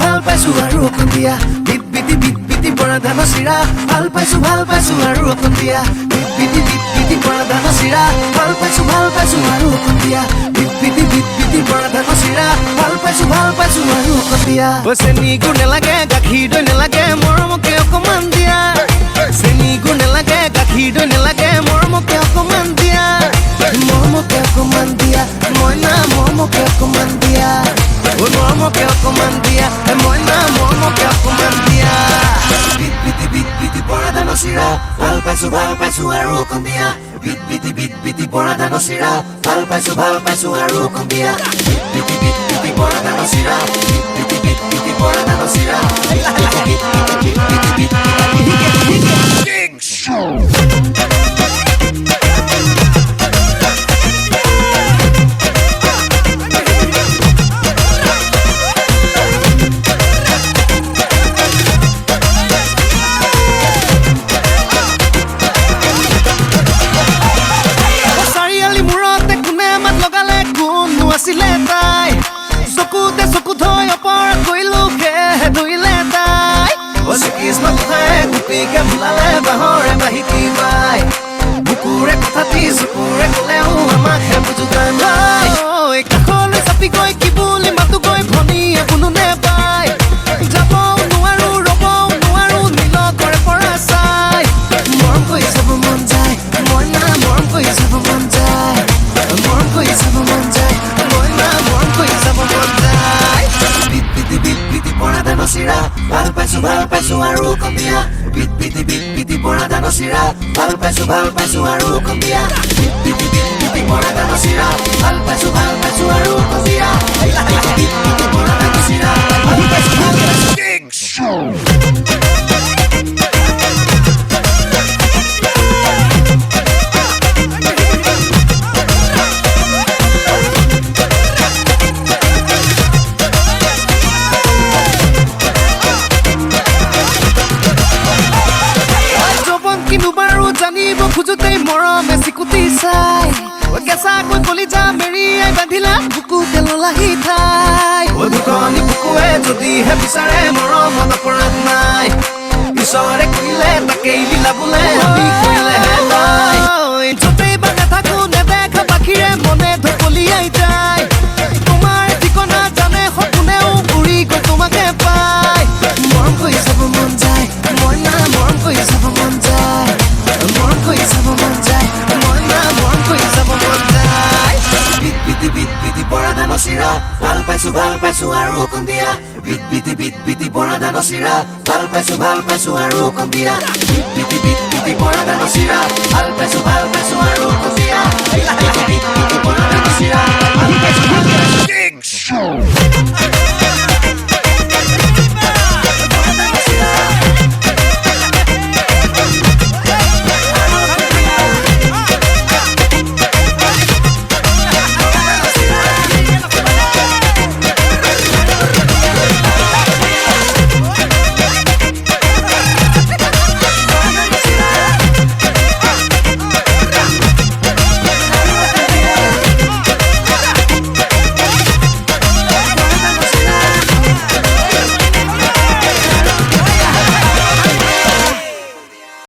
ভাল পাইছো আৰু অকণ দিয়া বিট বিটি পৰা ধান চিৰা ভাল পাইছো আৰু অকণ দিয়া বিট বিটি পৰা ধান চিৰা ভাল পাইছো আৰু অকণ দিয়া বিট বিটি পৰা ধান চিৰা ভাল পাইছো আৰু অকণ দিয়া চেনি গুৰ নেলাগে গাখীৰ দৈ নেলাগে মৰমকে অকমান দিয়া চেনি গুৰ নেলাগে গাখীৰ দৈ নেলাগে মৰমকে অকমান দিয়া মইনা মৰমকে অকমান দিয়া মৰমকে অকমান দিয়া মইনা মৰমকে অকমান দিয়া বিট বিটি পৰা ধান চিৰা ভাল পাইছো আৰু অকণ দিয়া বিট বিটি পৰা ধান চিৰা ভাল পাইছো আৰু অকণ দিয়া বিট বিটি পৰা ধান চিৰা বিট বিটি পৰা ধান চিৰা আছিলে তাই চকুতে চকু থৈ অপৰাধ কৰিলোকে ধৰিলে তাই কৃষ্ণ কথাই গোপীকে ভুলালে বাঁহৰে বাহিতি বাই বুকুৰে কথাটি চকুৰে কলেও আমাকহে বুজুতাই নাই কাষলৈ চাপি গৈ কি বুলি মাতো গৈ ভনীয়ে কোনো নেপায় যাবও নোৱাৰো ৰবও নোৱাৰো নীল কৰে পৰা চাই মৰম কৰি চাব মন যায় মইনা মৰম কৰি চাব মন যায় মৰম কৰি চাব মন যায় চিৰা ভাল পাইছো আৰু অকণ দিয়া বিট বিটি পৰা ধান চিৰা ভাল পাইছো আৰু অকণ দিয়া বিট বিটি পৰা ধান চিৰা ভাল পাইছো আৰু অকণ দিয়া বিট বিটি পৰা ধান চিৰা ভাল পাইছো জানিব খোজোতেই মৰমে চিকুটি চাই কেঁচাকৈ কলিজা মেৰিয়াই বান্ধিলা বুকুতে ললাহি ঠাই দুখনি বুকুৱে যদিহে বিচাৰে মৰমত অপৰাধ নাই ঈশ্বৰে কৰিলে তাকেই লীলা বোলে আমি কৰিলেহে নাই য'তেই বা নাথাকো নেদেখা পাখিৰে মনে ঢপলিয়াই যায় তোমাৰ ঠিকনা জানে সপোনেও উৰি গৈ তোমাকে পায় মৰম কৰি চাব মন যায় মইনা মৰম কৰি চাব মন যায় মৰম কৰি চাব মন যায় মইনা মৰম কৰি চাব মন যায় বিট বিটি পৰা ধান চিৰা ভাল পাইছো আৰু অকণ দিয়া বিট বিটি পৰা ধান চিৰা ভাল পাইছো আৰু অকণ দিয়া বিট বিটি পৰা ধান চিৰা ভাল পাইছো আৰু অকণ দিয়া বিট বিটি পৰা ধান চিৰা ভাল পাইছো